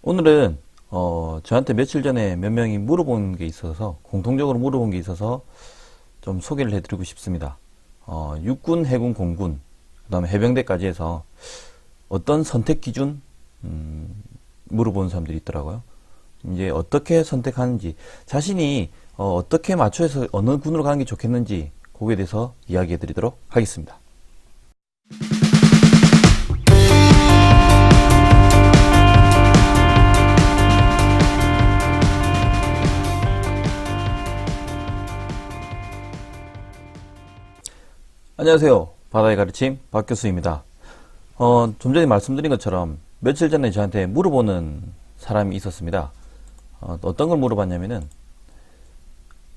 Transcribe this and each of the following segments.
오늘은 저한테 며칠 전에 몇 명이 물어본 게 있어서 공통적으로 물어본 게 있어서 좀 소개를 해드리고 싶습니다. 육군, 해군, 공군, 그 다음에 해병대까지 해서 어떤 선택 기준 물어보는 사람들이 있더라고요. 이제 어떻게 선택하는지, 자신이 어떻게 맞춰서 어느 군으로 가는 게 좋겠는지 그거에 대해서 이야기해 드리도록 하겠습니다. 안녕하세요. 바다의 가르침 박교수입니다. 좀 전에 말씀드린 것처럼 며칠 전에 저한테 물어보는 사람이 있었습니다. 어떤 걸 물어봤냐면은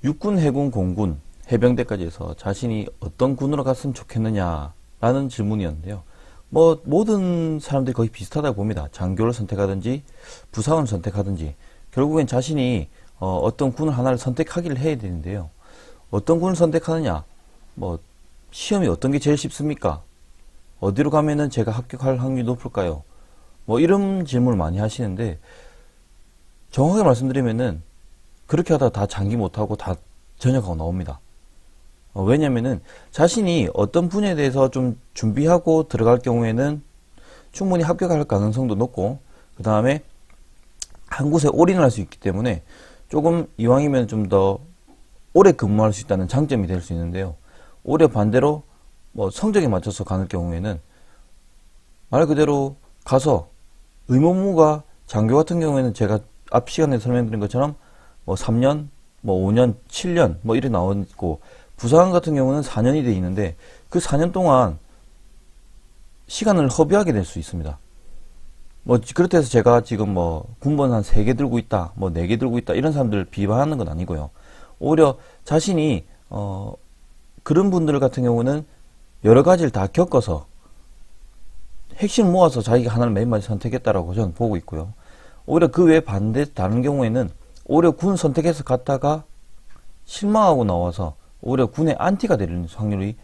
육군, 해군, 공군, 해병대까지 해서 자신이 어떤 군으로 갔으면 좋겠느냐라는 질문이었는데요. 모든 사람들이 거의 비슷하다고 봅니다. 장교를 선택하든지 부상을 선택하든지 결국엔 자신이 어떤 군을 하나를 선택하기를 해야 되는데요. 어떤 군을 선택하느냐, 시험이 어떤 게 제일 쉽습니까? 어디로 가면은 제가 합격할 확률이 높을까요? 이런 질문을 많이 하시는데, 정확하게 말씀드리면은, 그렇게 하다가 다 장기 못하고 다 전역하고 나옵니다. 왜냐면은, 자신이 어떤 분야에 대해서 좀 준비하고 들어갈 경우에는 충분히 합격할 가능성도 높고, 그 다음에 한 곳에 올인을 할 수 있기 때문에, 조금 이왕이면 좀 더 오래 근무할 수 있다는 장점이 될 수 있는데요. 오히려 반대로 성적에 맞춰서 가는 경우에는 말 그대로 가서 의무무가 장교 같은 경우에는 제가 앞 시간에 설명드린 것처럼 3년, 5년, 7년 이렇게 나오고, 부사관 같은 경우는 4년이 돼 있는데 그 4년 동안 시간을 허비하게 될 수 있습니다. 그렇다 해서 제가 지금 군번 한 3개 들고 있다, 4개 들고 있다 이런 사람들을 비방하는 건 아니고요. 오히려 자신이 그런 분들 같은 경우는 여러 가지를 다 겪어서 핵심 모아서 자기가 하나를 맨 마지막에 선택했다라고 저는 보고 있고요. 오히려 그 외에 다른 경우에는 오히려 군 선택해서 갔다가 실망하고 나와서 오히려 군의 안티가 되는 확률이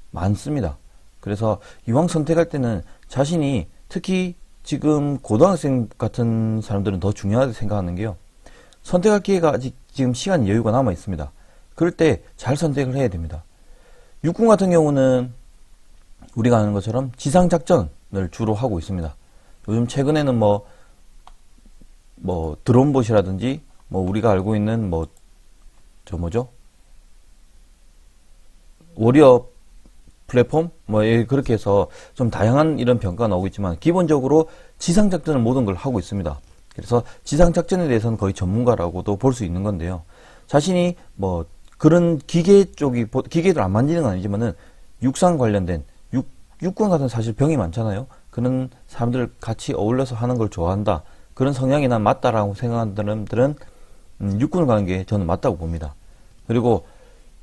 많습니다. 그래서 이왕 선택할 때는 자신이, 특히 지금 고등학생 같은 사람들은 더 중요하게 생각하는 게요. 선택할 기회가 아직 지금 시간 여유가 남아 있습니다. 그럴 때 잘 선택을 해야 됩니다. 육군 같은 경우는 우리가 아는 것처럼 지상작전을 주로 하고 있습니다. 요즘 최근에는 드론봇이라든지, 우리가 알고 있는 워리어 플랫폼? 그렇게 해서 좀 다양한 이런 평가가 나오고 있지만, 기본적으로 지상작전을 모든 걸 하고 있습니다. 그래서 지상작전에 대해서는 거의 전문가라고도 볼 수 있는 건데요. 자신이 그런 기계들 안 만지는 건 아니지만은, 육상 관련된, 육군 같은 사실 병이 많잖아요. 그런 사람들 같이 어울려서 하는 걸 좋아한다. 그런 성향이 난 맞다라고 생각하는 사람들은, 육군을 가는 게 저는 맞다고 봅니다. 그리고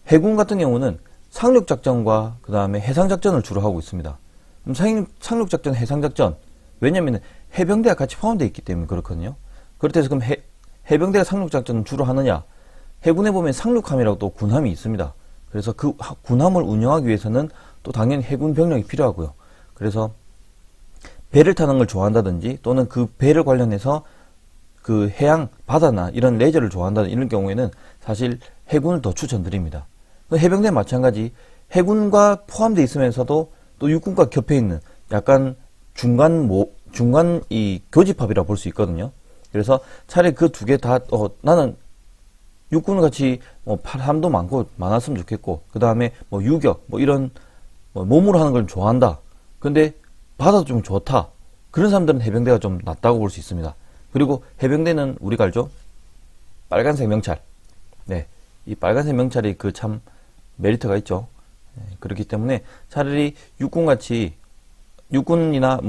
해군 같은 경우는 상륙작전과 그 다음에 해상작전을 주로 하고 있습니다. 그럼 상륙작전, 해상작전. 왜냐면은 해병대가 같이 포함되어 있기 때문에 그렇거든요. 그렇다 해서 그럼 해병대가 상륙작전을 주로 하느냐? 해군에 보면 상륙함이라고 또 군함이 있습니다. 그래서 그 군함을 운영하기 위해서는 또 당연히 해군 병력이 필요하고요. 그래서 배를 타는 걸 좋아한다든지, 또는 그 배를 관련해서 그 해양, 바다나 이런 레저를 좋아한다는 이런 경우에는 사실 해군을 더 추천드립니다. 해병대 마찬가지, 해군과 포함되어 있으면서도 또 육군과 겹해 있는 약간 중간 이 교집합이라고 볼 수 있거든요. 그래서 차라리 그 두 개 다, 나는 육군을 같이 사람도 많았으면 좋겠고, 그 다음에 유격 이런 몸으로 하는 걸 좋아한다. 근데 바다도 좀 좋다. 그런 사람들은 해병대가 좀 낫다고 볼 수 있습니다. 그리고 해병대는 우리가 알죠? 빨간색 명찰. 네, 이 빨간색 명찰이 그 참 메리트가 있죠. 네, 그렇기 때문에 차라리 육군같이, 육군이나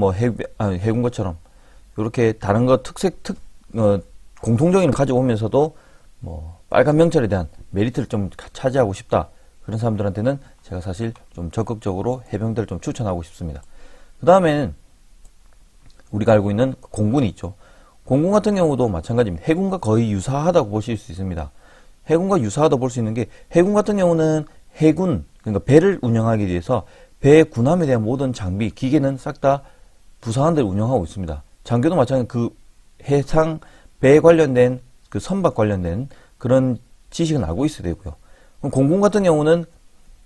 해군 것처럼 이렇게 다른 거 공통적인 걸 가져오면서도 빨간 명찰에 대한 메리트를 좀 차지하고 싶다. 그런 사람들한테는 제가 사실 좀 적극적으로 해병대를 좀 추천하고 싶습니다. 그 다음에는 우리가 알고 있는 공군이 있죠. 공군 같은 경우도 마찬가지입니다. 해군과 거의 유사하다고 보실 수 있습니다. 해군과 유사하다고 볼 수 있는 게, 해군 같은 경우는 그러니까 배를 운영하기 위해서 배 군함에 대한 모든 장비, 기계는 싹 다 부사관들이 운영하고 있습니다. 장교도 마찬가지, 그 해상 배 관련된 그 선박 관련된 그런 지식은 알고 있어야 되고요. 공군 같은 경우는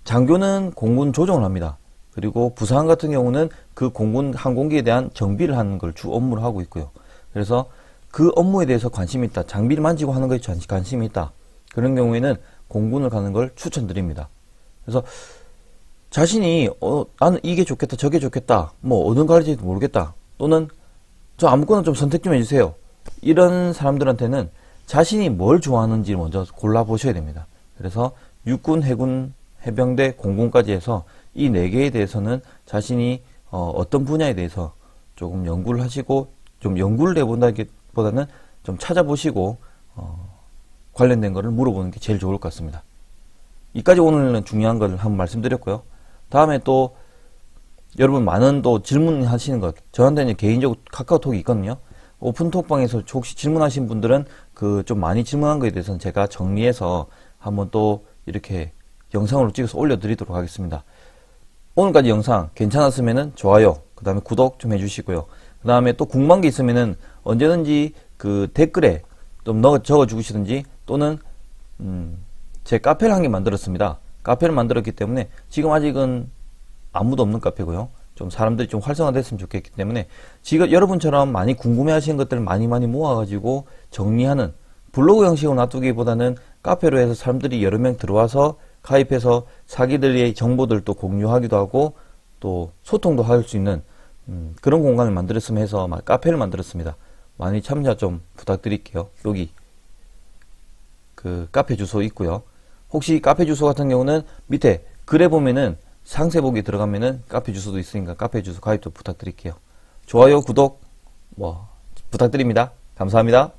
장교는 공군 조종을 합니다. 그리고 부사관 같은 경우는 그 공군 항공기에 대한 정비를 하는 걸 주 업무로 하고 있고요. 그래서 그 업무에 대해서 관심이 있다. 장비를 만지고 하는 것에 관심이 있다. 그런 경우에는 공군을 가는 걸 추천드립니다. 그래서 자신이 나는 이게 좋겠다 저게 좋겠다 뭐 어느 가지도 모르겠다 또는 저 아무거나 좀 선택 좀 해주세요. 이런 사람들한테는 자신이 뭘 좋아하는지 먼저 골라보셔야 됩니다. 그래서 육군, 해군, 해병대, 공군까지 해서 이 4개에 대해서는 자신이 어떤 분야에 대해서 조금 연구를 하시고 좀 연구를 해본다기보다는 좀 찾아보시고 관련된 거를 물어보는 게 제일 좋을 것 같습니다. 이까지 오늘은 중요한 걸 한번 말씀드렸고요. 다음에 또 여러분 많은 또 질문하시는 것 저한테는 개인적으로 카카오톡이 있거든요. 오픈톡방에서 혹시 질문하신 분들은 그 좀 많이 질문한 거에 대해서는 제가 정리해서 한번 또 이렇게 영상으로 찍어서 올려드리도록 하겠습니다. 오늘까지 영상 괜찮았으면은 좋아요, 그 다음에 구독 좀 해주시고요. 그 다음에 또 궁금한 게 있으면은 언제든지 그 댓글에 좀 적어주시든지 또는 제 카페를 한 개 만들었습니다. 카페를 만들었기 때문에 지금 아직은 아무도 없는 카페고요. 좀 사람들이 좀 활성화됐으면 좋겠기 때문에 지금 여러분처럼 많이 궁금해 하시는 것들을 많이 모아가지고 정리하는 블로그 형식으로 놔두기보다는 카페로 해서 사람들이 여러 명 들어와서 가입해서 자기들의 정보들도 공유하기도 하고 또 소통도 할 수 있는 그런 공간을 만들었으면 해서 카페를 만들었습니다. 많이 참여 좀 부탁드릴게요. 여기 그 카페 주소 있고요. 혹시 카페 주소 같은 경우는 밑에 글에 보면은 상세 보기 들어가면은 카페 주소도 있으니까 카페 주소 가입도 부탁드릴게요. 좋아요, 구독 부탁드립니다. 감사합니다.